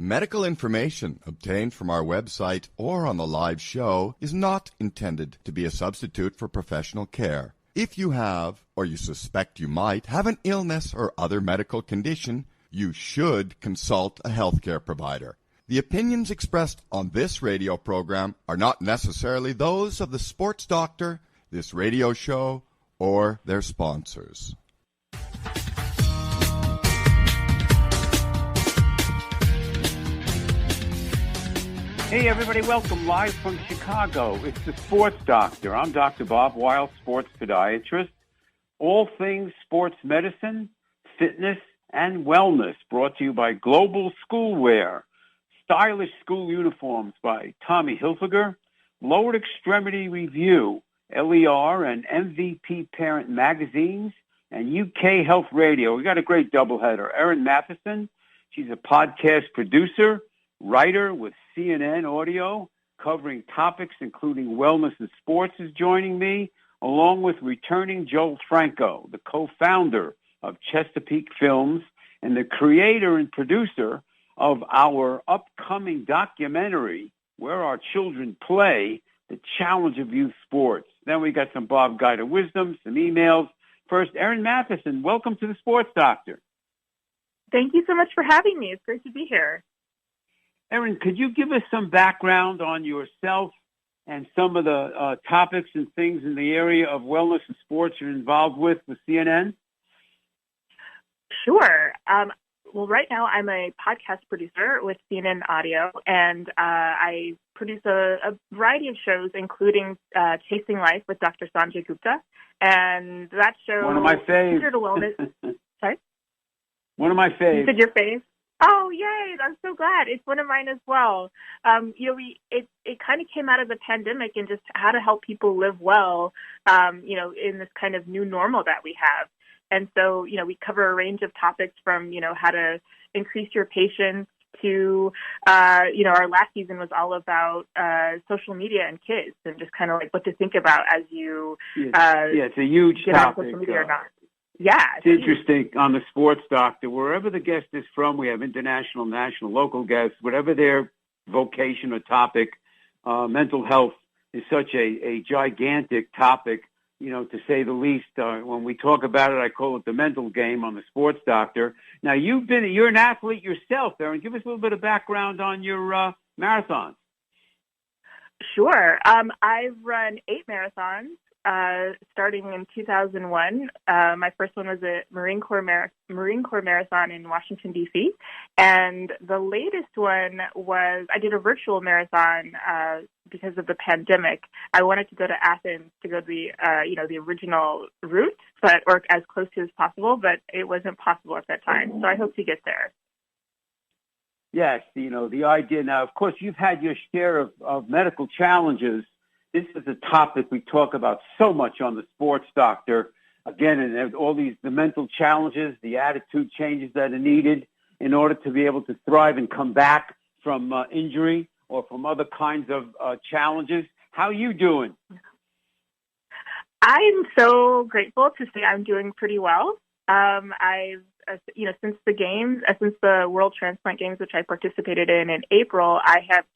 Medical information obtained from our website or on the live show is not intended to be a substitute for professional care. If you have, or you suspect you might, have an illness or other medical condition, you should consult a healthcare provider. The opinions expressed on this radio program are not necessarily those of the sports doctor, this radio show, or their sponsors. Hey everybody, welcome live from Chicago. It's the Sports Doctor. I'm Dr. Bob Weil, sports podiatrist. All things sports medicine, fitness, and wellness brought to you by Global Schoolwear. Stylish school uniforms by Tommy Hilfiger. Lower Extremity Review, LER, and MVP Parent magazines, and UK Health Radio. We got a great doubleheader. Eryn Mathewson, she's a podcast producer, writer with CNN Audio, covering topics including wellness and sports, is joining me, along with returning Joel Franco, the co-founder of Chesapeake Films and the creator and producer of our upcoming documentary, Where Our Children Play, The Challenge of Youth Sports. Then we got some Bob Guida wisdom, some emails. First, Eryn Mathewson, welcome to the Sports Doctor. Thank you so much for having me. It's great to be here. Eryn, could you give us some background on yourself and some of the topics and things in the area of wellness and sports you're involved with CNN? Sure. Well, right now I'm a podcast producer with CNN Audio, and I produce a variety of shows, including Chasing Life with Dr. Sanjay Gupta. And that show... One of my faves. Sorry? One of my faves. You said your fave? Oh, yay. I'm so glad. It's one of mine as well. It kind of came out of the pandemic and just how to help people live well, in this kind of new normal that we have. And so, we cover a range of topics from, how to increase your patience to, our last season was all about social media and kids and just kind of like what to think about as you it's a huge get topic. on social media or not. Yeah. It's interesting on the Sports Doctor. Wherever the guest is from, we have international, national, local guests, whatever their vocation or topic. Mental health is such a gigantic topic, to say the least. When we talk about it, I call it the mental game on the Sports Doctor. Now, you're an athlete yourself, Eryn. Give us a little bit of background on your marathons. Sure. I've run 8 marathons. Starting in 2001. My first one was a Marine Corps Marathon in Washington, D.C. And the latest one was, I did a virtual marathon because of the pandemic. I wanted to go to Athens to go the original route, or as close to as possible, but it wasn't possible at that time. So I hope to get there. Yes, the idea now, of course, you've had your share of medical challenges. This is a topic we talk about so much on the Sports Doctor. Again, and all the mental challenges, the attitude changes that are needed in order to be able to thrive and come back from injury or from other kinds of challenges. How are you doing? I'm so grateful to say I'm doing pretty well. I've since the World Transplant Games, which I participated in April, I have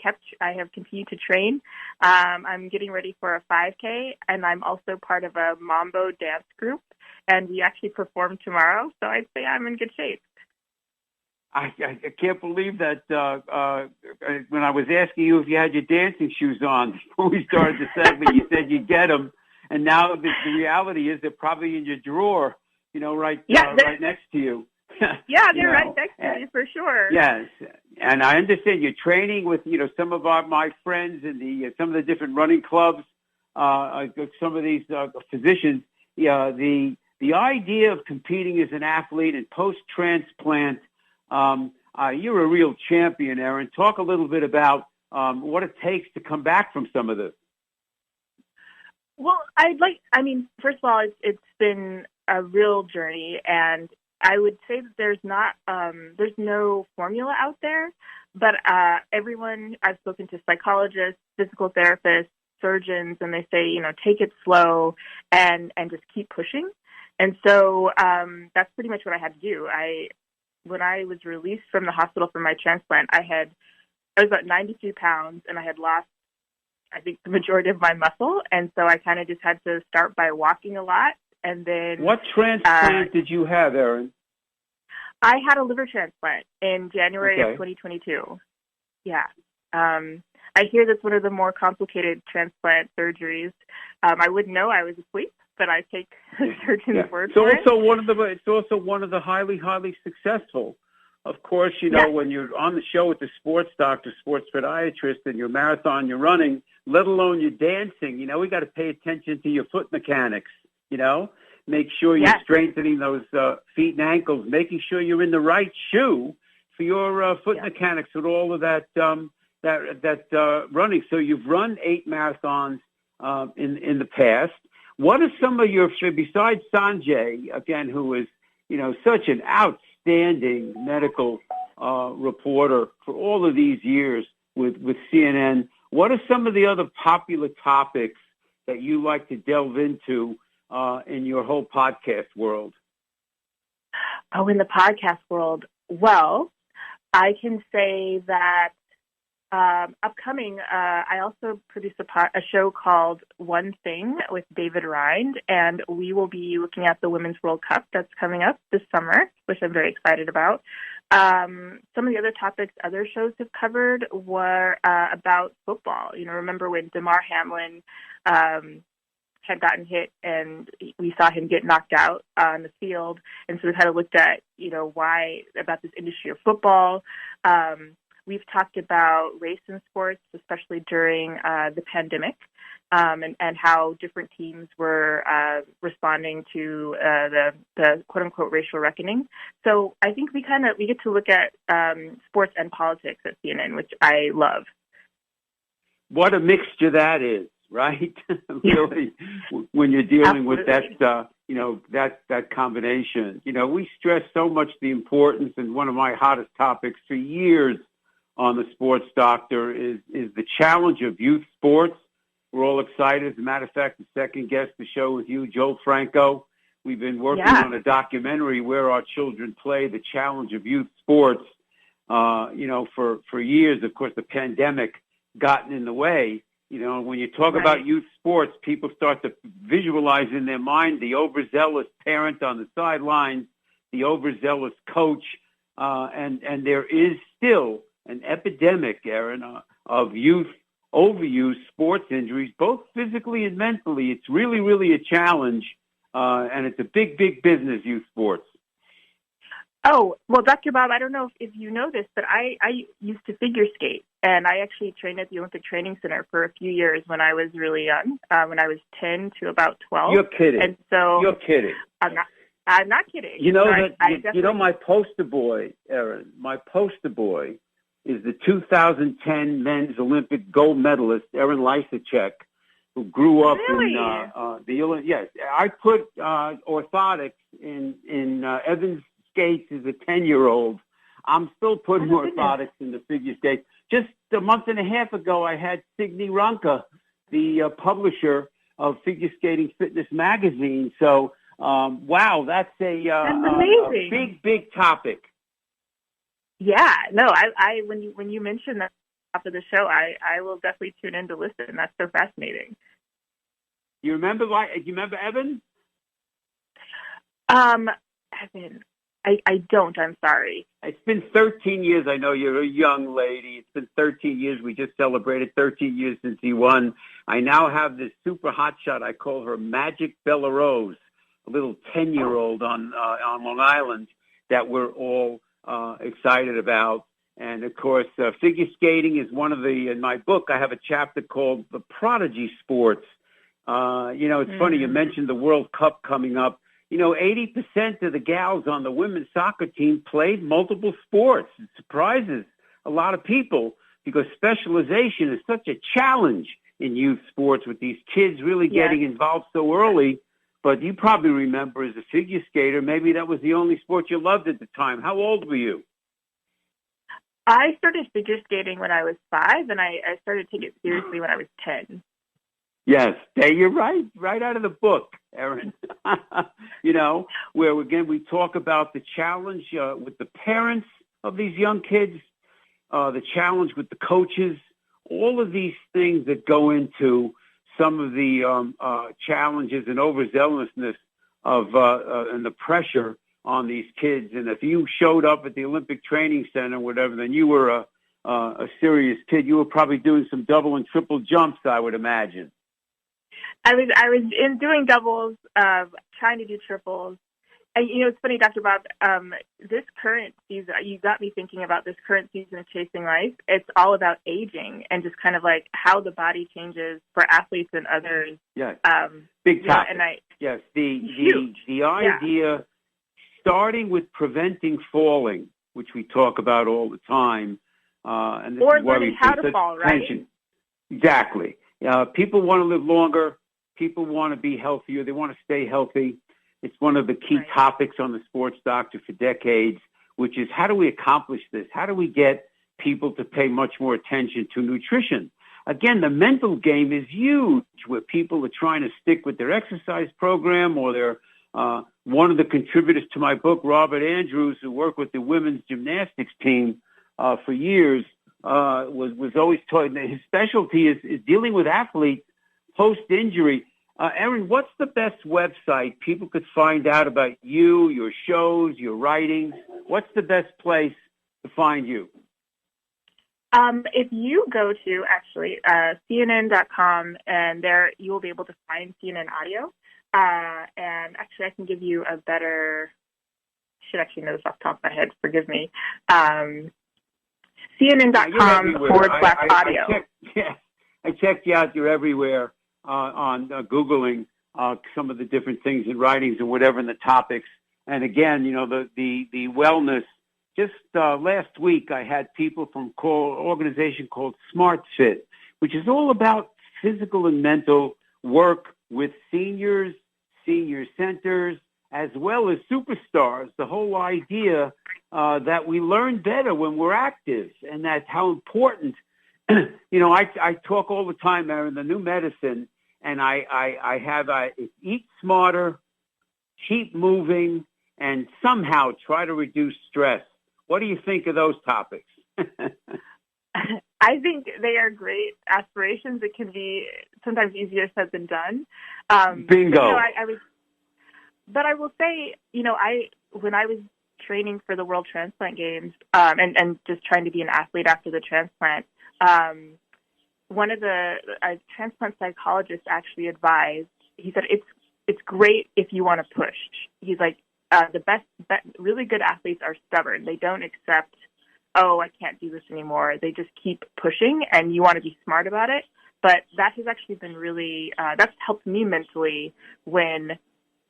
continued to train. I'm getting ready for a 5K, and I'm also part of a Mambo dance group, and we actually perform tomorrow, so I'd say I'm in good shape. I can't believe that when I was asking you if you had your dancing shoes on before we started the segment, you said you'd get them, and now the reality is they're probably in your drawer. Right next to you. Yeah, they're right next to me for sure. Yes, and I understand you're training with some of my friends in some of the different running clubs. Some of these physicians. The idea of competing as an athlete and post-transplant. You're a real champion, Eryn. Talk a little bit about what it takes to come back from some of this. Well, first of all, it's been a real journey, and I would say that there's no formula out there, but everyone I've spoken to, psychologists, physical therapists, surgeons, and they say, take it slow and just keep pushing. And so that's pretty much what I had to do. when I was released from the hospital for my transplant, I was about 92 pounds, and I had lost, I think, the majority of my muscle, and so I kind of just had to start by walking a lot, and then... What transplant did you have, Eryn? I had a liver transplant in January of 2022. Yeah. I hear that's one of the more complicated transplant surgeries. I wouldn't know, I was asleep, but I take the surgeon's word for it. It's also one of the highly, highly successful. Of course, you know, when you're on the show with the sports doctor, sports podiatrist, and your marathon, you're running, let alone you're dancing, you know, we got to pay attention to your foot mechanics, you know, make sure you're strengthening those feet and ankles, making sure you're in the right shoe for your foot mechanics with all of that running. So you've run 8 marathons in the past. What are some of your, besides Sanjay, again, who is, you know, such an outstanding medical reporter for all of these years with CNN, what are some of the other popular topics that you like to delve into in your whole podcast world? Oh, in the podcast world, well, I can say that upcoming, I also produce a show called One Thing with David Rind, and we will be looking at the Women's World Cup that's coming up this summer, which I'm very excited about. Some of the other topics other shows have covered were about football. You know, remember when Damar Hamlin had gotten hit and we saw him get knocked out on the field, and so we kind of looked at, you know, why about this industry of football. We've talked about race in sports, especially during the pandemic, and how different teams were responding to the quote-unquote racial reckoning. So I think we get to look at sports and politics at CNN, which I love. What a mixture that is, right? Really, when you're dealing with that, you know, that combination. You know, we stress so much the importance, and one of my hottest topics for years on the Sports Doctor is the challenge of youth sports. We're all excited. As a matter of fact, the second guest to show with you, Joel Franco. We've been working on a documentary where our children play, the challenge of youth sports. You know, for years, of course, the pandemic gotten in the way. You know, when you talk about youth sports, people start to visualize in their mind the overzealous parent on the sidelines, the overzealous coach, and there is still an epidemic, Eryn, of youth overuse sports injuries, both physically and mentally. It's really, really a challenge, and it's a big, big business, youth sports. Oh, well, Dr. Bob, I don't know if you know this, but I used to figure skate, and I actually trained at the Olympic Training Center for a few years when I was really young, when I was 10 to about 12. You're kidding. And so You're kidding. I'm not kidding. You know, so you know, my poster boy, Eryn, my poster boy is the 2010 men's Olympic gold medalist, Aaron Lysacek, who grew up in the yes. I put orthotics in Evans skates as a 10-year-old. I'm still putting orthotics in the figure skates. Just a month and a half ago, I had Signe Ranka, the publisher of Figure Skating Fitness magazine. So, wow, that's a big, big topic. Yeah, no, I when you mentioned that after the show, I will definitely tune in to listen. That's so fascinating. You remember Evan? Evan, I don't. I'm sorry. It's been 13 years. I know you're a young lady. It's been 13 years. We just celebrated 13 years since he won. I now have this super hotshot. I call her Magic Bella Rose, a little 10-year-old on Long Island that we're all excited about. And of course, figure skating is one of in my book, I have a chapter called The Prodigy Sports. You know, it's funny, you mentioned the World Cup coming up. You know, 80% of the gals on the women's soccer team played multiple sports. It surprises a lot of people because specialization is such a challenge in youth sports with these kids really getting involved so early. But you probably remember as a figure skater, maybe that was the only sport you loved at the time. How old were you? I started figure skating when I was 5, and I started taking it seriously when I was 10. Yes, you're right out of the book, Eryn. Where again we talk about the challenge with the parents of these young kids, the challenge with the coaches, all of these things that go into some of the challenges and overzealousness of and the pressure on these kids. And if you showed up at the Olympic Training Center or whatever, then you were a serious kid. You were probably doing some double and triple jumps, I would imagine. I was in doing doubles, trying to do triples. And, it's funny, Dr. Bob, this current season, you got me thinking about this current season of Chasing Life. It's all about aging and just kind of like how the body changes for athletes and others. Yes. Big topic. Yeah, and the idea, starting with preventing falling, which we talk about all the time. And this or is why learning how to fall, right? Attention. Exactly. People want to live longer. People want to be healthier. They want to stay healthy. It's one of the key topics on the Sports Doctor for decades, which is how do we accomplish this? How do we get people to pay much more attention to nutrition? Again, the mental game is huge, where people are trying to stick with their exercise program, or they're one of the contributors to my book, Robert Andrews, who worked with the women's gymnastics team for years, was always taught that his specialty is dealing with athletes post-injury. Eryn, what's the best website people could find out about you, your shows, your writings? What's the best place to find you? If you go to actually CNN.com, and there you will be able to find CNN audio. And actually, I can give you a better. I should actually know this off the top of my head. Forgive me. CNN.com/audio. I checked you out. You're everywhere on Googling some of the different things and writings and whatever in the topics. And again, the wellness. Just last week, I had people from an organization called Smart Fit, which is all about physical and mental work with seniors, senior centers, as well as superstars. The whole idea that we learn better when we're active, and that's how important. I talk all the time, Eryn, the new medicine, and I have eat smarter, keep moving, and somehow try to reduce stress. What do you think of those topics? I think they are great aspirations. It can be sometimes easier said than done. Bingo. But I will say, when I was training for the World Transplant Games and just trying to be an athlete after the transplant, one of the transplant psychologists actually advised. He said it's great if you want to push. He's like, the really good athletes are stubborn. They don't accept, I can't do this anymore. They just keep pushing, and you want to be smart about it. But that has actually been really, that's helped me mentally when,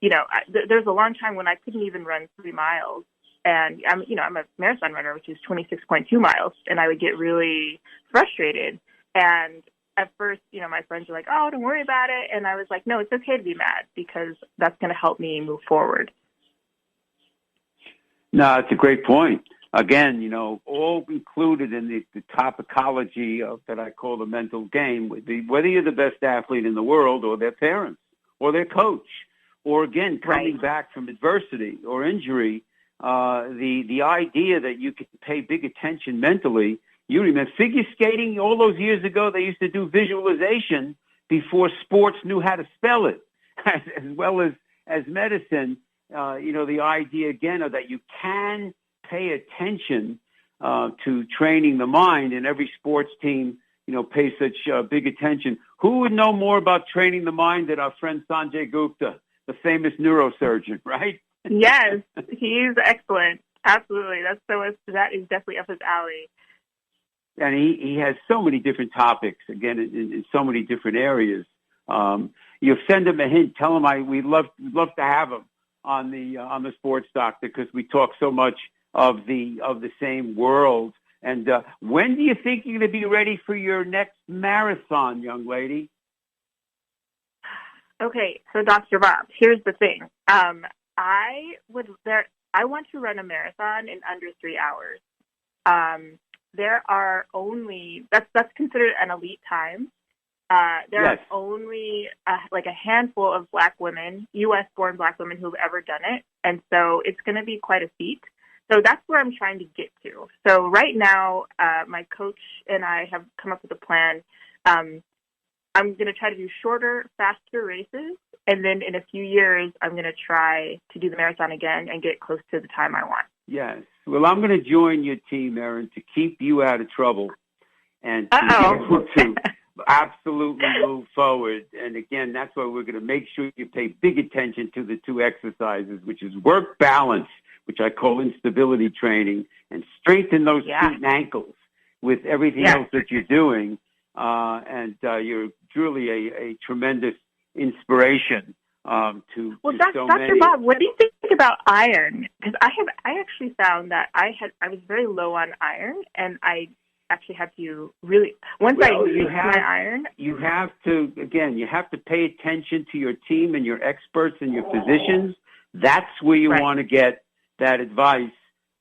there's a long time when I couldn't even run 3 miles. And I'm a marathon runner, which is 26.2 miles. And I would get really frustrated. And at first, my friends were like, oh, don't worry about it. And I was like, no, it's okay to be mad, because that's going to help me move forward. No, it's a great point. Again, all included in the topicology of that I call the mental game, whether you're the best athlete in the world, or their parents, or their coach, or again, coming back from adversity or injury, the idea that you can pay big attention mentally. You remember figure skating all those years ago, they used to do visualization before sports knew how to spell it, as well as medicine. The idea again of that you can pay attention to training the mind, and every sports team, pays such big attention. Who would know more about training the mind than our friend Sanjay Gupta, the famous neurosurgeon, right? Yes, he's excellent. Absolutely. That is definitely up his alley. And he has so many different topics, again, in so many different areas. You send him a hint, tell him we'd love to have him on the Sports Doctor, because we talk so much of the same world. And when do you think you're going to be ready for your next marathon, young lady? Okay, so Dr. Bob, here's the thing. I want to run a marathon in under 3 hours. There are only that's considered an elite time. There Yes. are only like a handful of Black women, U.S.-born Black women, who've ever done it, and so it's going to be quite a feat. So that's where I'm trying to get to. So right now, my coach and I have come up with a plan. I'm going to try to do shorter, faster races, and then in a few years, I'm going to try to do the marathon again and get close to the time I want. Yes. Well, I'm going to join your team, Eryn, to keep you out of trouble and to be able to absolutely move forward. And again, that's why we're going to make sure you pay big attention to the two exercises, which is work balance, which I call instability training, and strengthen those feet and ankles with everything else that you're doing. And you're truly a tremendous inspiration to so Dr. many. Bob, what do you think about iron? Because I actually found that I was very low on iron, and I actually had to really once I used my iron. You have to pay attention to your team and your experts and your physicians. That's where you want to get that advice.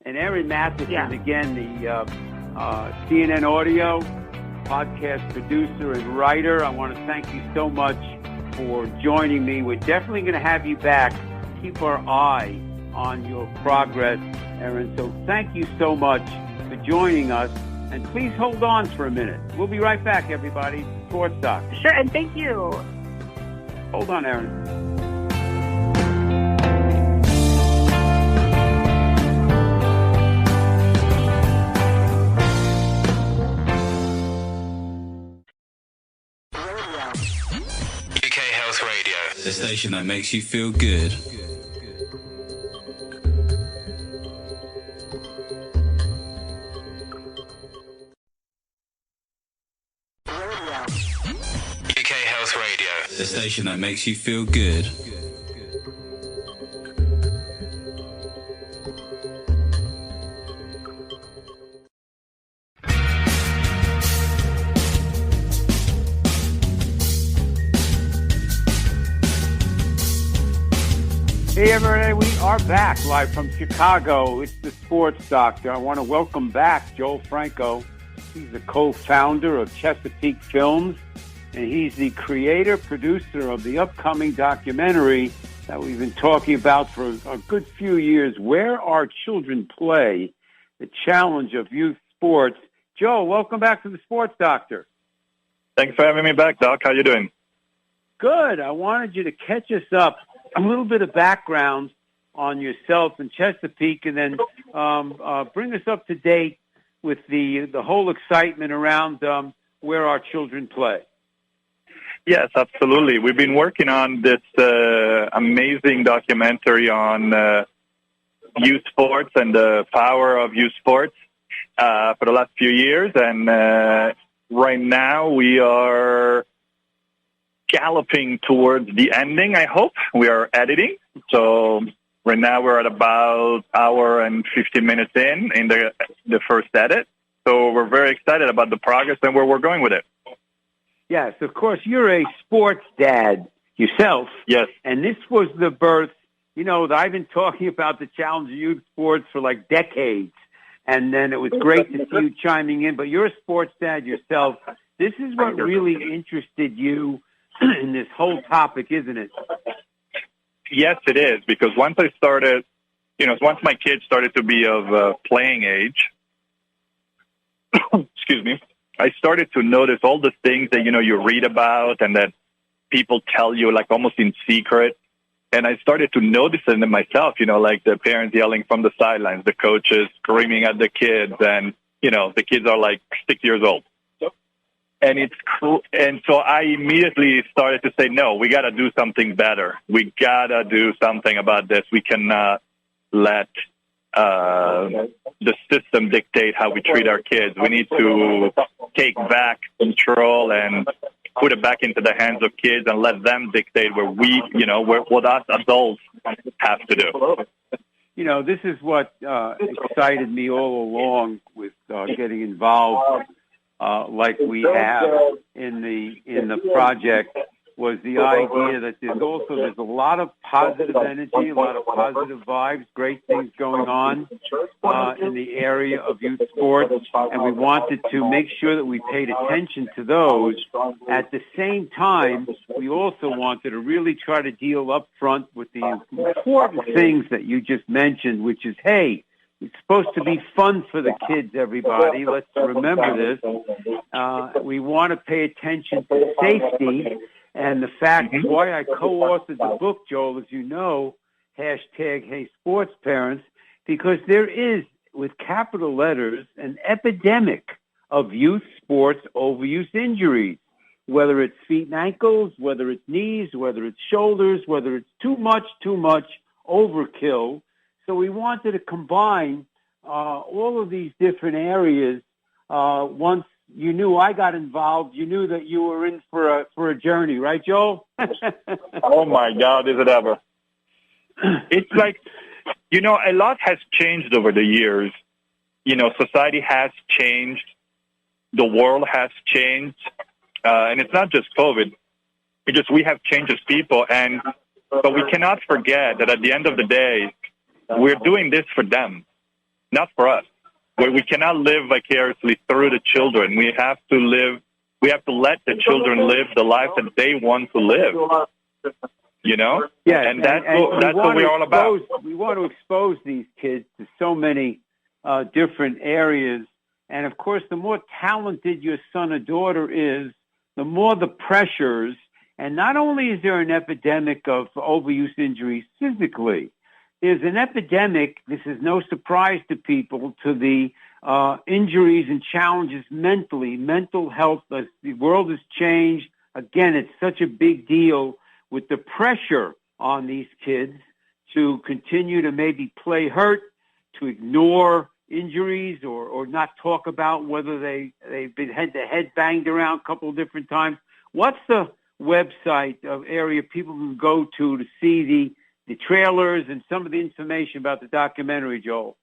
And Eryn Mathewson, again, the CNN Audio podcast producer and writer. I want to thank you so much for joining me. We're definitely going to have you back. Keep our eye on your progress, Eryn. So thank you so much for joining us. And please hold on for a minute. We'll be right back, everybody. Sports Doc. Sure, and thank you. Hold on, Eryn. The station that makes you feel good. UK Health Radio. The station that makes you feel good. Hey, everybody, we are back live from Chicago. It's the Sports Doctor. I want to welcome back Joel Franco. He's the co-founder of Chesapeake Films, and he's the creator, producer of the upcoming documentary that we've been talking about for a good few years, Where Our Children Play, the challenge of youth sports. Joel, welcome back to the Sports Doctor. Thanks for having me back, Doc. How you doing? Good. I wanted you to catch us up. A little bit of background on yourself and Chesapeake, and then bring us up to date with the whole excitement around Where Our Children Play. Yes, absolutely. We've been working on this amazing documentary on youth sports and the power of youth sports for the last few years, and right now we are galloping towards the ending, I hope. We are editing. So right now we're at about an hour and 50 minutes in the first edit. So we're very excited about the progress and where we're going with it. Yes, of course, you're a sports dad yourself. Yes. And this was the birth, I've been talking about the challenge of youth sports for like decades. And then it was great to see you chiming in. But you're a sports dad yourself. This is what really interested you in this whole topic, isn't it? Yes, it is, because once I started, once my kids started to be of playing age, excuse me, I started to notice all the things that, you read about and that people tell you like almost in secret. And I started to notice it in myself, like the parents yelling from the sidelines, the coaches screaming at the kids, and, the kids are like 6 years old. And it's cool. And so I immediately started to say, no, we got to do something better. We got to do something about this. We cannot let the system dictate how we treat our kids. We need to take back control and put it back into the hands of kids and let them dictate what us adults have to do. This is what excited me all along with getting involved like we have in the project, was the idea that there's a lot of positive energy, a lot of positive vibes, great things going on in the area of youth sports, and we wanted to make sure that we paid attention to those. At the same time, we also wanted to really try to deal up front with the important things that you just mentioned, which is, hey, it's supposed to be fun for the kids, everybody. Let's remember this. We want to pay attention to safety, and the fact why I co-authored the book, Joel, as you know, #HeySportsParents, because there is, with capital letters, an epidemic of youth sports overuse injuries, whether it's feet and ankles, whether it's knees, whether it's shoulders, whether it's too much overkill. So we wanted to combine all of these different areas. Once you knew I got involved, you knew that you were in for a journey, right, Joel? Oh, my God, is it ever. It's like, a lot has changed over the years. Society has changed. The world has changed. And it's not just COVID. It's just we have changed as people. But we cannot forget that at the end of the day, we're doing this for them, not for us. We cannot live vicariously through the children. We have to let the children live the life that they want to live. Yeah, and that's what we're all about. We want to expose these kids to so many different areas. And, of course, the more talented your son or daughter is, the more the pressures. And not only is there an epidemic of overuse injuries physically, there's an epidemic, this is no surprise to people, to the injuries and challenges mentally, mental health. As the world has changed, again, it's such a big deal with the pressure on these kids to continue to maybe play hurt, to ignore injuries or not talk about whether they've been head banged around a couple of different times. What's the website area people can go to see the trailers and some of the information about the documentary, Joel?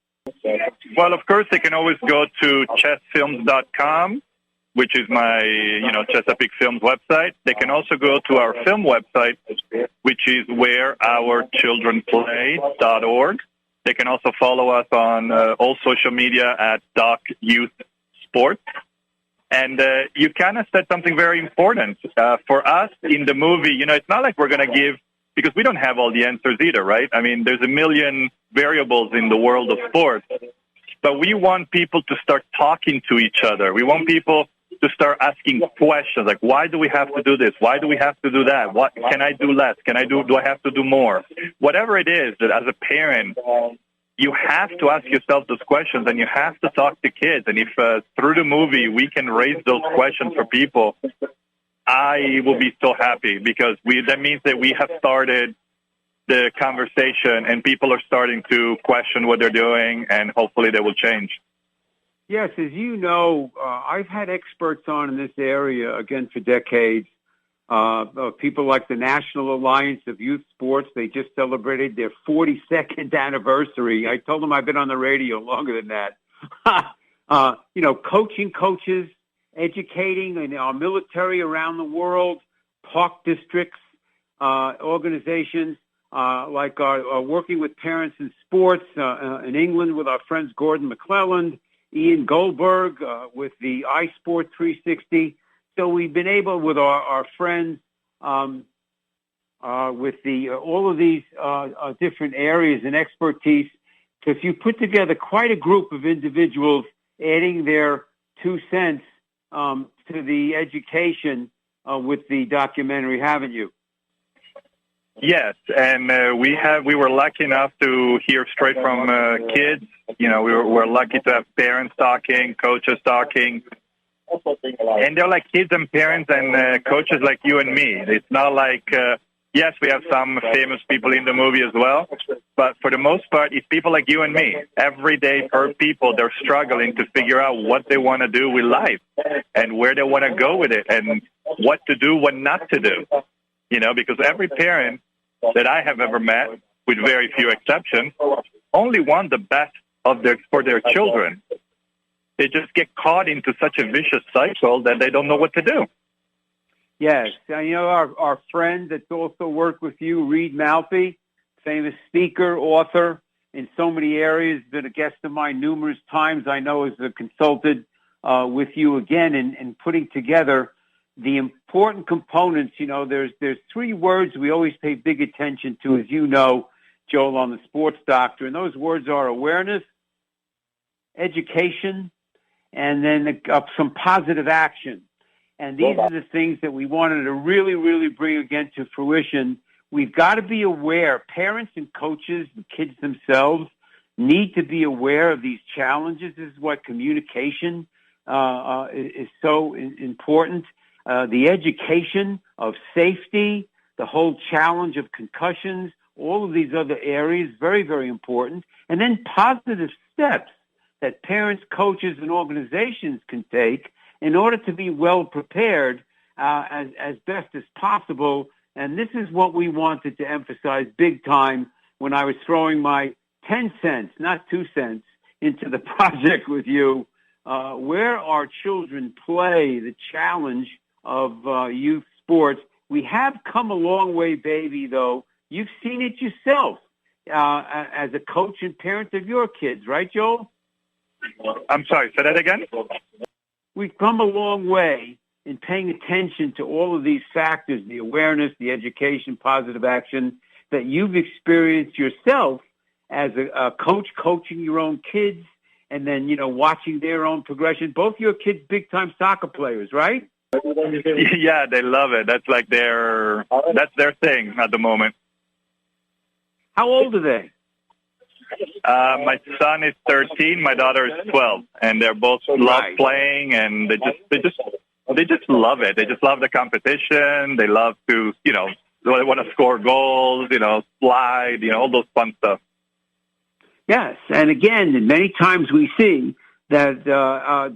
Well, of course, they can always go to chessfilms.com, which is my, Chesapeake Films website. They can also go to our film website, which is whereourchildrenplay.org. They can also follow us on all social media at Doc Youth Sports. And you kind of said something very important. For us in the movie, it's not like we're going to give, because we don't have all the answers either, right? I mean, there's a million variables in the world of sports. But we want people to start talking to each other. We want people to start asking questions like, why do we have to do this? Why do we have to do that? What can I do less? Do I have to do more? Whatever it is that as a parent, you have to ask yourself those questions and you have to talk to kids. And if through the movie we can raise those questions for people, I will be so happy because that means that we have started the conversation and people are starting to question what they're doing and hopefully they will change. Yes, as you know, I've had experts on in this area, again, for decades. People like the National Alliance of Youth Sports, they just celebrated their 42nd anniversary. I told them I've been on the radio longer than that. Coaching coaches, educating in our military around the world, park districts, organizations like our working with parents in sports in England with our friends Gordon McClelland, Ian Goldberg with the iSport 360. So we've been able, with our friends, with all of these different areas and expertise, so if you put together quite a group of individuals adding their 2 cents to the education with the documentary, haven't you? Yes, and we were lucky enough to hear straight from kids. We're lucky to have parents talking, coaches talking. And they're like kids and parents and coaches like you and me. It's not like, yes, we have some famous people in the movie as well, but for the most part, it's people like you and me. Everyday people, they're struggling to figure out what they want to do with life and where they want to go with it and what to do, what not to do. Because every parent that I have ever met, with very few exceptions, only want the best for their children. They just get caught into such a vicious cycle that they don't know what to do. Yes. You know, our friend that's also worked with you, Reed Malfi, famous speaker, author in so many areas, been a guest of mine numerous times. I know as a consultant with you again in putting together the important components. You know, there's three words we always pay big attention to, as you know, Joel, on the Sports Doctor, and those words are awareness, education, and then some positive action. And these are the things that we wanted to really, really bring again to fruition. We've got to be aware. Parents and coaches, the kids themselves, need to be aware of these challenges. This is what communication is so important. The education of safety, the whole challenge of concussions, all of these other areas, very, very important. And then positive steps that parents, coaches, and organizations can take in order to be well prepared as best as possible. And this is what we wanted to emphasize big time when I was throwing my 10 cents, not 2 cents, into the project with you, where our children play, the challenge of youth sports. We have come a long way, baby, though. You've seen it yourself as a coach and parent of your kids, right, Joel? I'm sorry, say that again? We've come a long way in paying attention to all of these factors, the awareness, the education, positive action that you've experienced yourself as a coach, coaching your own kids, and then, you know, watching their own progression. Both your kids big-time soccer players, right? Yeah, they love it. That's like that's their thing at the moment. How old are they? My son is 13, my daughter is 12, and they're both love playing, and they just love it. They just love the competition. They love to, you know, they want to score goals, you know, slide, you know, all those fun stuff. Yes, and again, many times we see that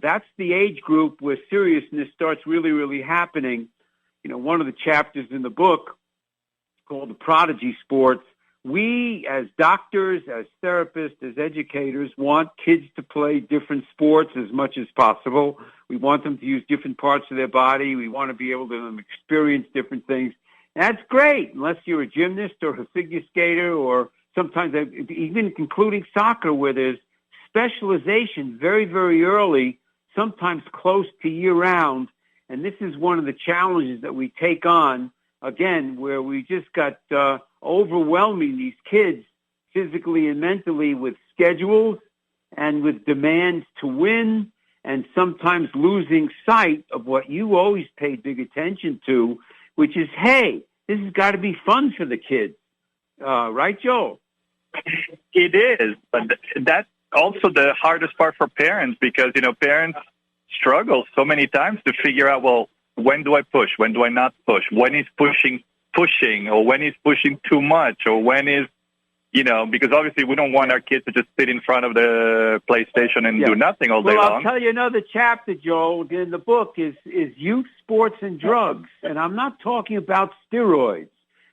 that's the age group where seriousness starts really, really happening. You know, one of the chapters in the book called The Prodigy Sports, we as doctors, as therapists, as educators want kids to play different sports as much as possible. We want them to use different parts of their body. We want to be able to experience different things. That's great, unless you're a gymnast or a figure skater, or sometimes even including soccer, where there's specialization very, very early, sometimes close to year-round. And this is one of the challenges that we take on, again, where we just got overwhelming these kids physically and mentally with schedules and with demands to win, and sometimes losing sight of what you always paid big attention to, which is, hey, this has got to be fun for the kids. Right, Joel? It is, but that's also the hardest part for parents, because, you know, parents struggle so many times to figure out, well, when do I push? When do I not push? When is pushing, or when is pushing too much, or when is, you know, because obviously we don't want our kids to just sit in front of the PlayStation and do nothing all day long. Well, I'll tell you another chapter, Joel, in the book is youth sports and drugs. And I'm not talking about steroids.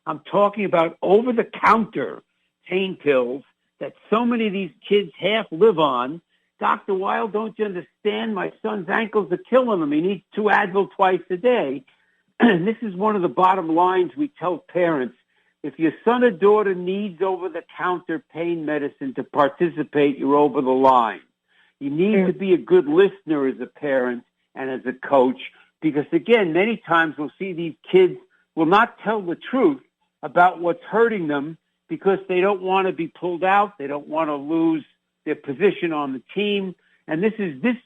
I'm talking about over-the-counter pain pills that so many of these kids half live on. Dr. Weil, don't you understand? My son's ankles are killing him. He needs 2 Advil twice a day. And this is one of the bottom lines we tell parents. If your son or daughter needs over-the-counter pain medicine to participate, you're over the line. You need to be a good listener as a parent and as a coach, because, again, many times we'll see these kids will not tell the truth about what's hurting them because they don't want to be pulled out. They don't want to lose their position on the team. And this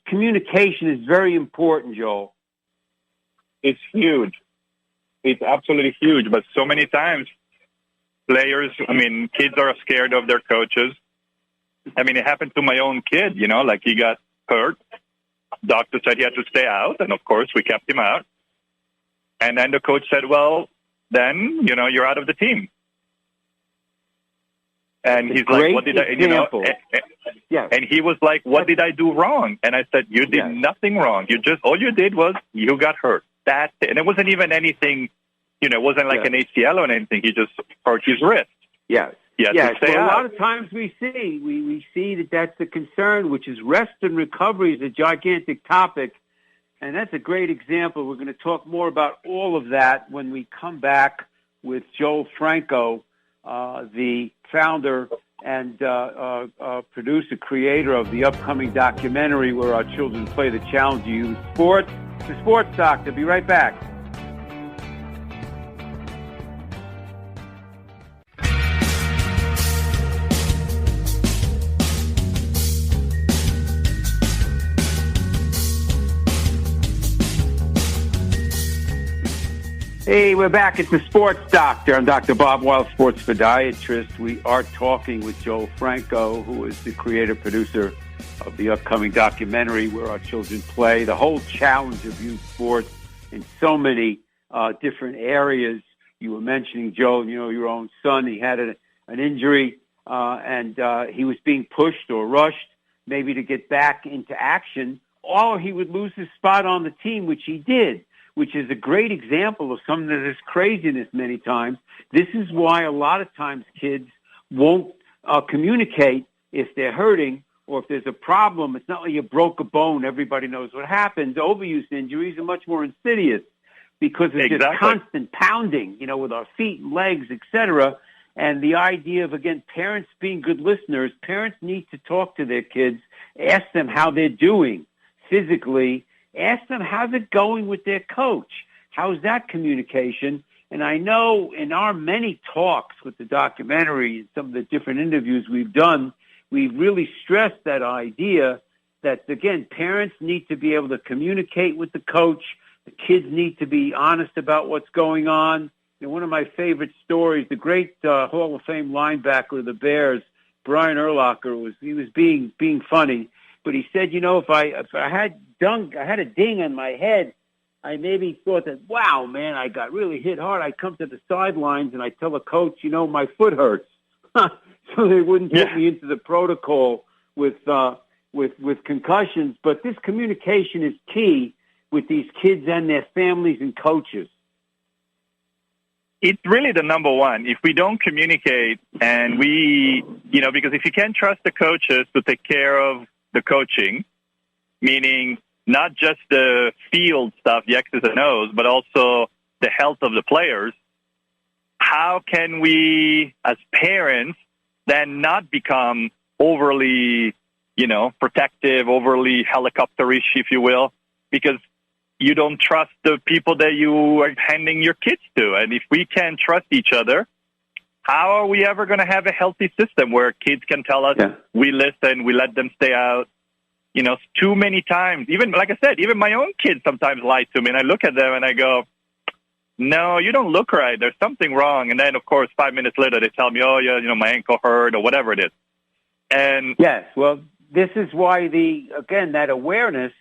communication is very important, Joel. It's huge. It's absolutely huge. But so many times kids are scared of their coaches. I mean, it happened to my own kid, you know, like he got hurt. Doctor said he had to stay out. And of course we kept him out. And then the coach said, well, then, you know, you're out of the team. And he's like, what did I, you know, and he was like, what did I do wrong? And I said, you did nothing wrong. All you did was you got hurt. That's it. And it wasn't even anything, you know, it wasn't like an ACL or anything. He just hurt his wrist. Yes. Well, a lot of times we see that's the concern, which is rest and recovery is a gigantic topic. And that's a great example. We're going to talk more about all of that when we come back with Joel Franco, the founder and producer, creator of the upcoming documentary Where Our Children Play, The Challenge You Use Sports. The Sports Doctor. Be right back. Hey, we're back. It's the Sports Doctor. I'm Dr. Bob Weil, sports podiatrist. We are talking with Joel Franco, who is the creator, producer of the upcoming documentary Where Our Children Play, the whole challenge of youth sports in so many different areas. You were mentioning, Joel, your own son. He had an injury, and he was being pushed or rushed maybe to get back into action, or he would lose his spot on the team, which he did, which is a great example of some of this craziness many times. This is why a lot of times kids won't communicate if they're hurting or if there's a problem. It's not like you broke a bone. Everybody knows what happens. Overuse injuries are much more insidious because it's just constant pounding, with our feet and legs, etc. And the idea of, again, parents being good listeners, parents need to talk to their kids, ask them how they're doing physically, ask them how's it going with their coach. How's that communication? And I know in our many talks with the documentary and some of the different interviews we've done, we've really stressed that idea that, again, parents need to be able to communicate with the coach. The kids need to be honest about what's going on. One of my favorite stories, the great Hall of Fame linebacker of the Bears, Brian Urlacher, he was being funny. But he said, if I had a ding on my head, I maybe thought that, wow, man, I got really hit hard. I come to the sidelines and I tell a coach, my foot hurts, so they wouldn't put me into the protocol with concussions. But this communication is key with these kids and their families and coaches. It's really the number one. If we don't communicate and because if you can't trust the coaches to take care of the coaching, meaning not just the field stuff, the X's and O's, but also the health of the players, how can we, as parents, then not become overly, protective, overly helicopterish, if you will, because you don't trust the people that you are handing your kids to. And if we can't trust each other, how are we ever going to have a healthy system where kids can tell us, we listen, we let them stay out? Too many times, even, like I said, even my own kids sometimes lie to me, and I look at them and I go, no, you don't look right. There's something wrong. And then, of course, 5 minutes later, they tell me, oh, yeah, my ankle hurt or whatever it is. And yes, well, this is why that awareness,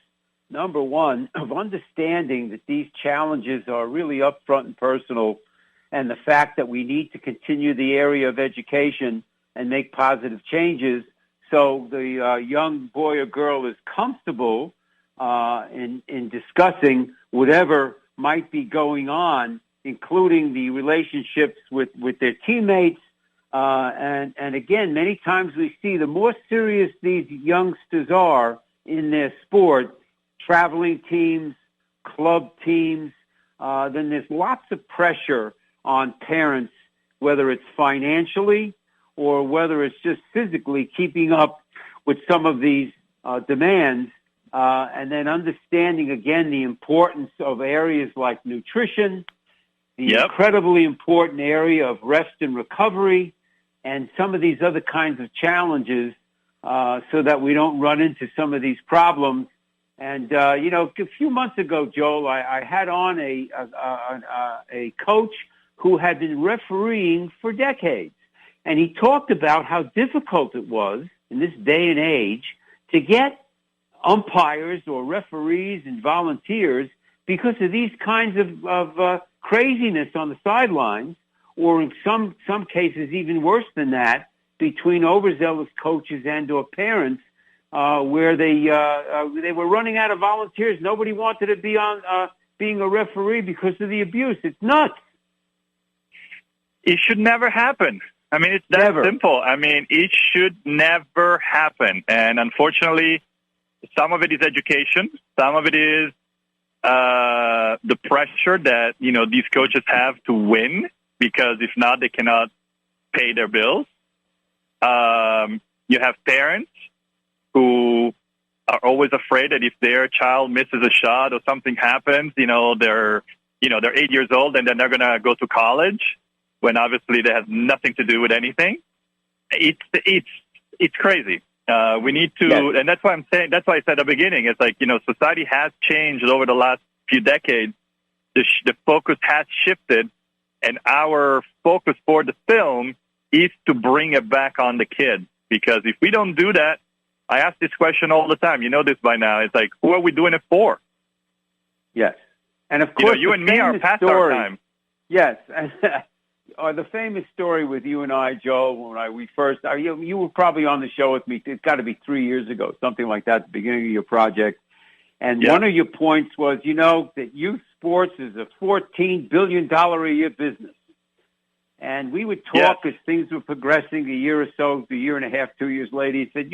number one, of understanding that these challenges are really upfront and personal, and the fact that we need to continue the area of education and make positive changes so the young boy or girl is comfortable in discussing whatever might be going on, including the relationships with their teammates. And again, many times we see the more serious these youngsters are in their sport, traveling teams, club teams, then there's lots of pressure on parents, whether it's financially or whether it's just physically keeping up with some of these demands, and then understanding, again, the importance of areas like nutrition, the incredibly important area of rest and recovery, and some of these other kinds of challenges so that we don't run into some of these problems. And, a few months ago, Joel, I had on a coach who had been refereeing for decades. And he talked about how difficult it was in this day and age to get umpires or referees and volunteers because of these kinds of craziness on the sidelines, or in some cases even worse than that, between overzealous coaches and or parents, where they were running out of volunteers. Nobody wanted to be on being a referee because of the abuse. It's nuts. It should never happen. I mean, it's that simple. I mean, it should never happen. And unfortunately, some of it is education. Some of it is the pressure that, these coaches have to win, because if not, they cannot pay their bills. You have parents who are always afraid that if their child misses a shot or something happens, they're 8 years old and then they're going to go to college when obviously they have nothing to do with anything. It's crazy. We need to, yes. And that's why that's why I said at the beginning, it's like, society has changed over the last few decades. The focus has shifted, and our focus for the film is to bring it back on the kid. Because if we don't do that, I ask this question all the time. You know this by now. It's like, who are we doing it for? Yes. And of course, you and me are past our time. Yes. The famous story with you and I, Joel, when we first, you were probably on the show with me. It's got to be 3 years ago, something like that, at the beginning of your project. And one of your points was, that youth sports is a $14 billion a year business. And we would talk as things were progressing a year or so, a year and a half, 2 years later. He said,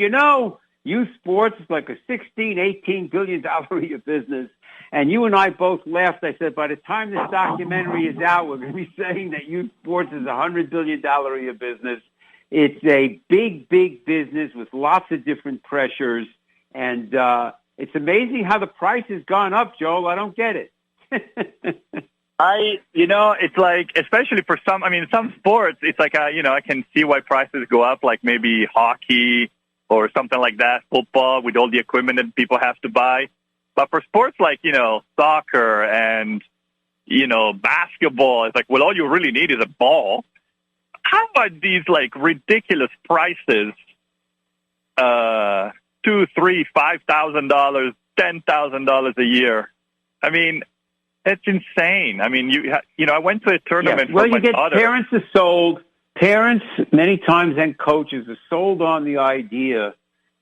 youth sports is like a $16, $18 billion a year business. And you and I both laughed. I said, by the time this documentary is out, we're going to be saying that youth sports is a $100 billion a year business. It's a big, big business with lots of different pressures. And it's amazing how the price has gone up, Joel. I don't get it. It's like, especially for some sports, it's like, I can see why prices go up, like maybe hockey or something like that, football, with all the equipment that people have to buy. But for sports like, soccer and, basketball, it's like, well, all you really need is a ball. How are these, like, ridiculous prices, $2,000, $3,000, $5,000, $10,000 a year? I mean, it's insane. I mean, I went to a tournament. Yeah. Well, for you get parents are sold. Parents, many times, and coaches are sold on the idea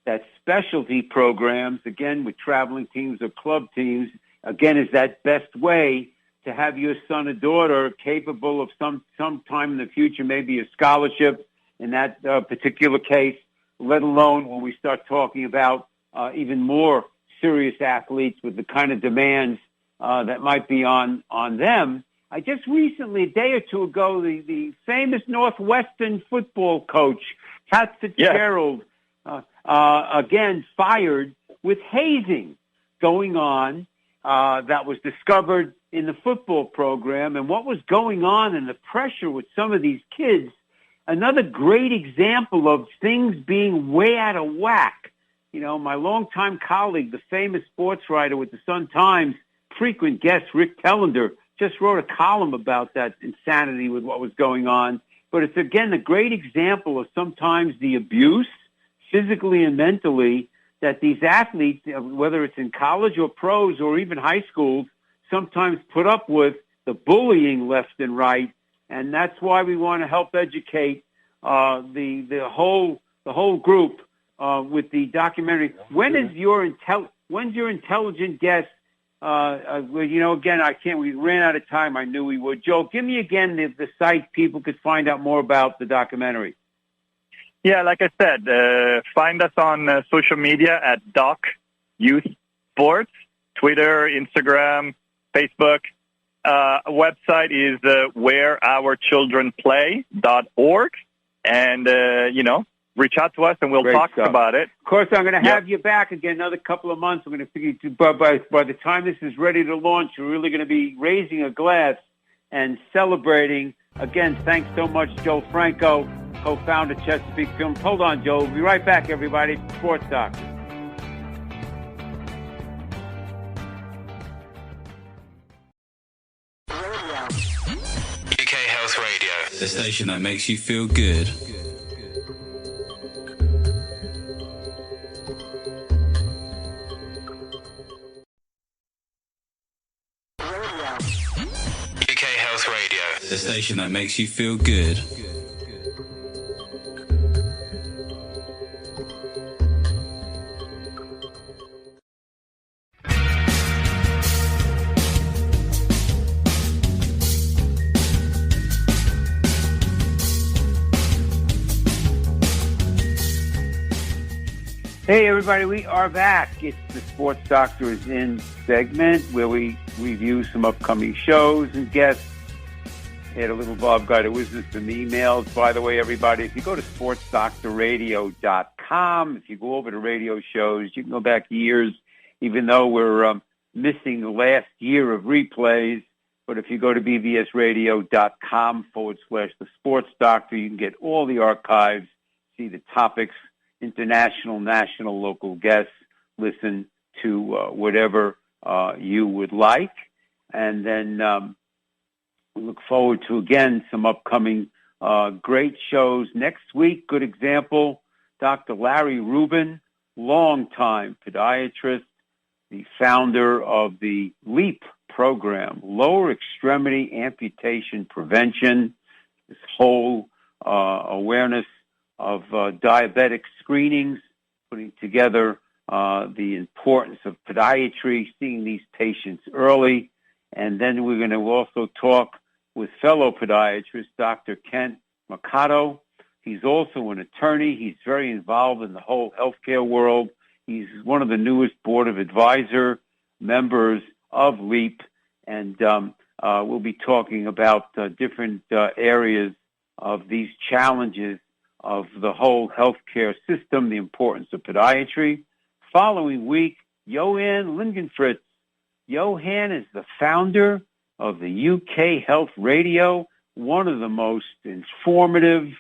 that specialty programs, again, with traveling teams or club teams, again, is that best way to have your son or daughter capable of some time in the future, maybe a scholarship in that particular case, let alone when we start talking about even more serious athletes with the kind of demands that might be on them. I just recently, a day or two ago, the famous Northwestern football coach, Pat Fitzgerald, again fired with hazing going on that was discovered in the football program. And what was going on and the pressure with some of these kids, another great example of things being way out of whack. My longtime colleague, the famous sports writer with the Sun-Times, frequent guest Rick Tellender, just wrote a column about that insanity with what was going on. But it's, again, a great example of sometimes the abuse, physically and mentally, that these athletes, whether it's in college or pros or even high schools, sometimes put up with the bullying left and right. And that's why we want to help educate the whole group with the documentary. When's your intelligent guest? Again, we ran out of time. I knew we would. Joel, give me again the site people could find out more about the documentary. Yeah, like I said, find us on social media at Doc Youth Sports, Twitter, Instagram, Facebook. Website is whereourchildrenplay.org. And, reach out to us and we'll talk about it. Of course, I'm going to have you back again another couple of months. I'm going to figure by the time this is ready to launch, we're really going to be raising a glass and celebrating. Again, thanks so much, Joel Franco, co-founder Chesapeake Films. Hold on, Joel. We'll be right back, everybody. Sports Doctor. UK Health Radio, the station that makes you feel good. UK Health Radio, the station that makes you feel good. Hey, everybody, we are back. It's the Sports Doctor is In segment where we review some upcoming shows and guests. Had a little Bob Guy to wisdom, some emails. By the way, everybody, if you go to sportsdoctorradio.com, if you go over to radio shows, you can go back years, even though we're missing the last year of replays. But if you go to bbsradio.com/the Sports Doctor, you can get all the archives, see the topics, international, national, local guests, listen to whatever you would like. And then we look forward to, again, some upcoming great shows. Next week, good example, Dr. Larry Rubin, longtime podiatrist, the founder of the LEAP program, Lower Extremity Amputation Prevention, this whole awareness of diabetic screenings, putting together the importance of podiatry, seeing these patients early. And then we're going to also talk with fellow podiatrist, Dr. Kent Mercado. He's also an attorney. He's very involved in the whole healthcare world. He's one of the newest board of advisor members of LEAP, and we'll be talking about different areas of these challenges of the whole healthcare system, the importance of podiatry. Following week, Johan Lingenfritz. Johan is the founder of the UK Health Radio, one of the most informative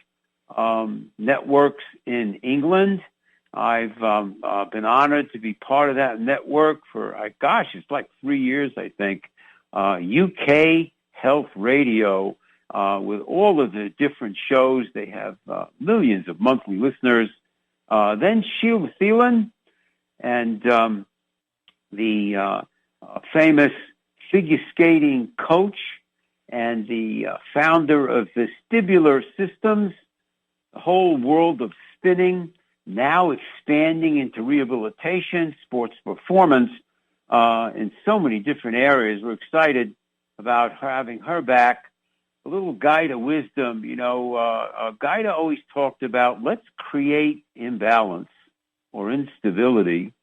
networks in England. I've been honored to be part of that network for, it's like 3 years, I think. UK Health Radio, with all of the different shows. They have millions of monthly listeners. Then Sheila Thielen and the famous figure skating coach and the founder of Vestibular Systems, the whole world of spinning, now expanding into rehabilitation, sports performance, in so many different areas. We're excited about having her back. A little guide of wisdom, Guida always talked about, let's create imbalance or instability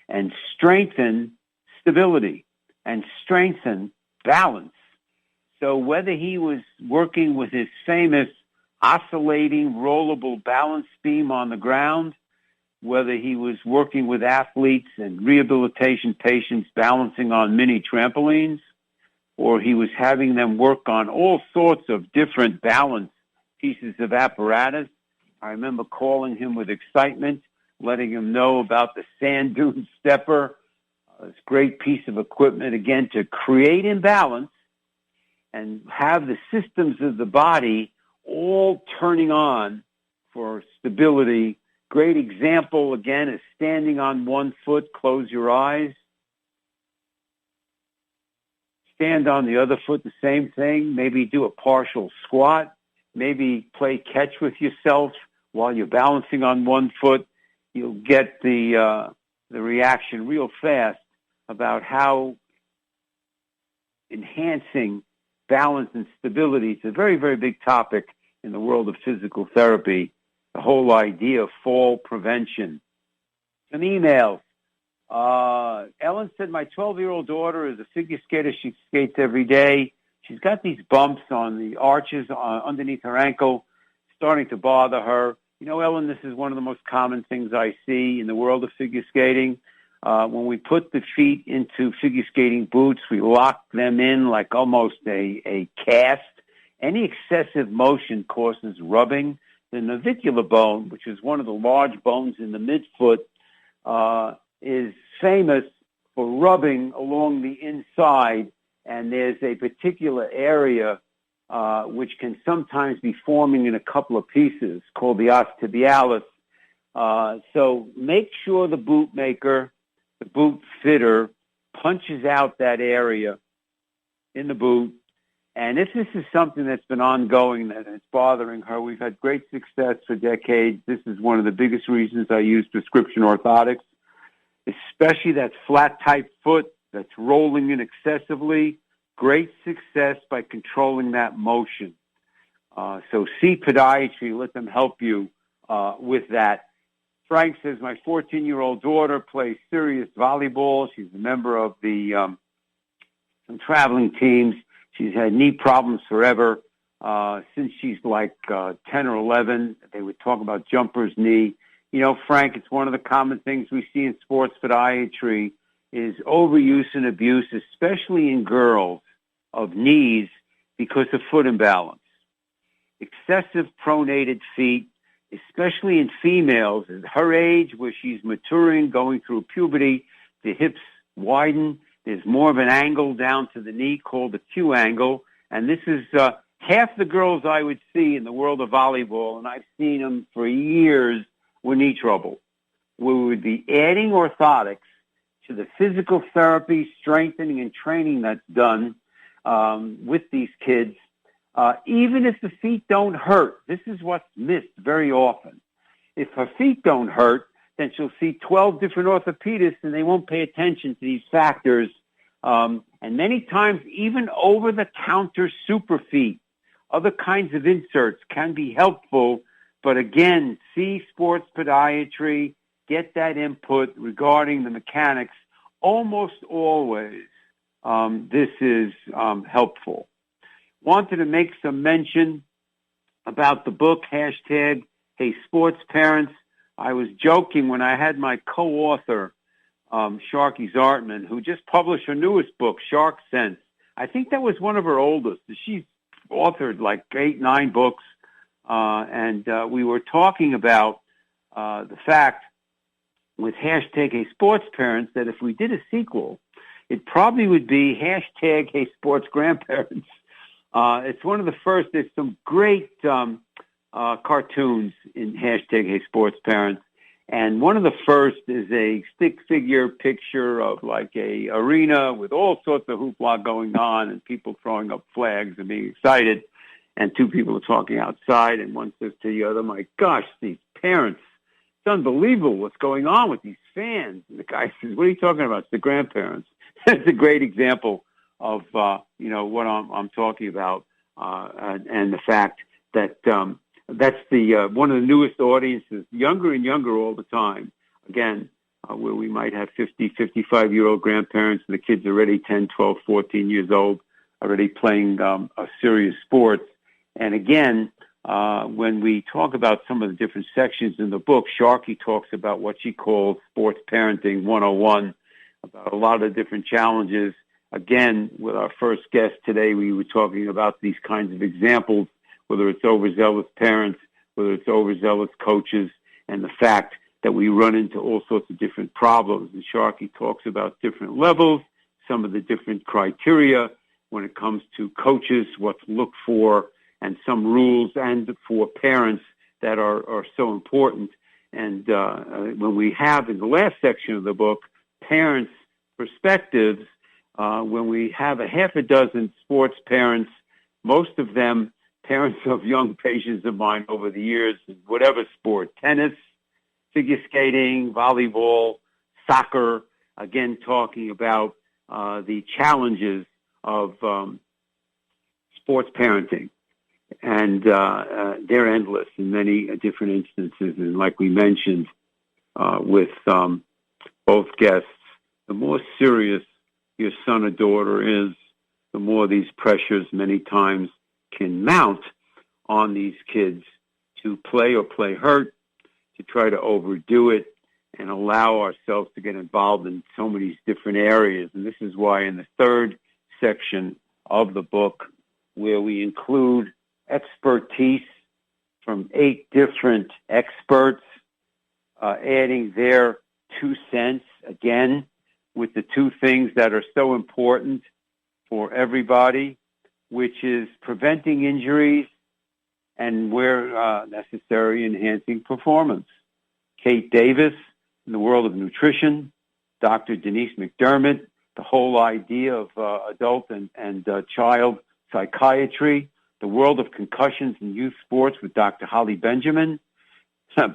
and strengthen stability and strengthen balance. So whether he was working with his famous oscillating rollable balance beam on the ground, whether he was working with athletes and rehabilitation patients balancing on mini trampolines, or he was having them work on all sorts of different balance pieces of apparatus. I remember calling him with excitement, letting him know about the sand dune stepper, this great piece of equipment, again, to create imbalance and have the systems of the body all turning on for stability. Great example, again, is standing on one foot, close your eyes. Stand on the other foot, the same thing. Maybe do a partial squat. Maybe play catch with yourself while you're balancing on one foot. You'll get the reaction real fast about how enhancing balance and stability is a very, very big topic in the world of physical therapy, the whole idea of fall prevention. Some emails. Ellen said, my 12-year-old daughter is a figure skater. She skates every day. She's got these bumps on the arches underneath her ankle, starting to bother her. Ellen, this is one of the most common things I see in the world of figure skating. When we put the feet into figure skating boots, we lock them in like almost a cast. Any excessive motion causes rubbing. The navicular bone, which is one of the large bones in the midfoot, is famous for rubbing along the inside, and there's a particular area which can sometimes be forming in a couple of pieces called the os tibialis. So make sure the boot maker, the boot fitter, punches out that area in the boot. And if this is something that's been ongoing, that it's bothering her, we've had great success for decades. This is one of the biggest reasons I use prescription orthotics, especially that flat-type foot that's rolling in excessively. Great success by controlling that motion. So see podiatry. Let them help you with that. Frank says, my 14-year-old daughter plays serious volleyball. She's a member of the some traveling teams. She's had knee problems forever. Since she's like 10 or 11, they would talk about jumper's knee. You know, Frank, it's one of the common things we see in sports podiatry is overuse and abuse, especially in girls, of knees because of foot imbalance. Excessive pronated feet, especially in females, at her age where she's maturing, going through puberty, the hips widen. There's more of an angle down to the knee called the Q angle. And this is half the girls I would see in the world of volleyball, and I've seen them for years with knee trouble, where we would be adding orthotics to the physical therapy, strengthening, and training that's done with these kids. Even if the feet don't hurt, this is what's missed very often. If her feet don't hurt, then she'll see 12 different orthopedists and they won't pay attention to these factors. And many times, even over-the-counter super feet, other kinds of inserts can be helpful. But again, see sports podiatry, get that input regarding the mechanics. Almost always, this is helpful. Wanted to make some mention about the book, hashtag Hey Sports Parents. I was joking when I had my co-author, Sharky Zartman, who just published her newest book, Shark Sense. I think that was one of her oldest. She's authored like 8, 9 books. And we were talking about the fact with hashtag Hey Sports Parents that if we did a sequel, it probably would be hashtag Hey Sports Grandparents. It's one of the first. There's some great cartoons in hashtag Hey Sports Parents. And one of the first is a stick figure picture of like a arena with all sorts of hoopla going on and people throwing up flags and being excited. And 2 people are talking outside, and one says to the other, my gosh, these parents, it's unbelievable what's going on with these fans. And the guy says, what are you talking about? It's the grandparents. It's a great example of, what I'm talking about, and the fact that that's the one of the newest audiences, younger and younger all the time. Again, where we might have 50, 55-year-old grandparents, and the kids are already 10, 12, 14 years old, already playing a serious sports. And again, when we talk about some of the different sections in the book, Sharky talks about what she calls Sports Parenting 101, about a lot of different challenges. Again, with our first guest today, we were talking about these kinds of examples, whether it's overzealous parents, whether it's overzealous coaches, and the fact that we run into all sorts of different problems. And Sharky talks about different levels, some of the different criteria when it comes to coaches, what to look for, and some rules and for parents that are so important. And when we have in the last section of the book, parents' perspectives, when we have a half a dozen sports parents, most of them parents of young patients of mine over the years, whatever sport, tennis, figure skating, volleyball, soccer, again, talking about the challenges of sports parenting. And they're endless in many different instances. And like we mentioned with both guests, the more serious your son or daughter is, the more these pressures many times can mount on these kids to play or play hurt, to try to overdo it, and allow ourselves to get involved in so many different areas. And this is why in the third section of the book, where we include expertise from 8 different experts, adding their 2 cents, again, with the 2 things that are so important for everybody, which is preventing injuries and, where necessary, enhancing performance. Kate Davis, in the world of nutrition, Dr. Denise McDermott, the whole idea of adult and child psychiatry, the world of concussions in youth sports with Dr. Holly Benjamin,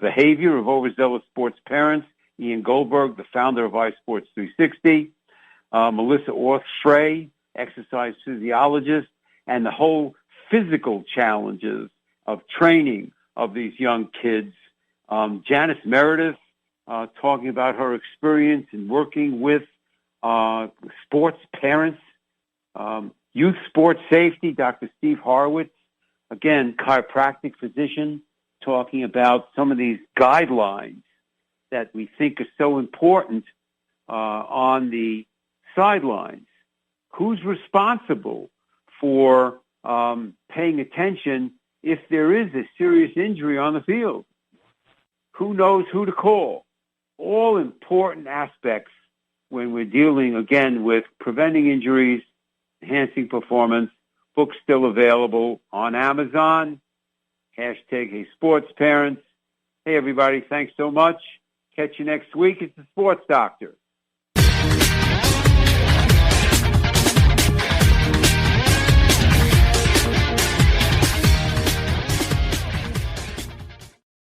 behavior of overzealous sports parents, Ian Goldberg, the founder of iSports 360, Melissa Orth-Frey, exercise physiologist, and the whole physical challenges of training of these young kids Janice Meredith talking about her experience in working with sports parents. Youth sports safety, Dr. Steve Horowitz, again, chiropractic physician, talking about some of these guidelines that we think are so important on the sidelines. Who's responsible for paying attention if there is a serious injury on the field? Who knows who to call? All important aspects when we're dealing, again, with preventing injuries, enhancing performance. Books still available on Amazon. Hashtag Hey Sports Parents. Hey, everybody, thanks so much. Catch you next week. It's the Sports Doctor.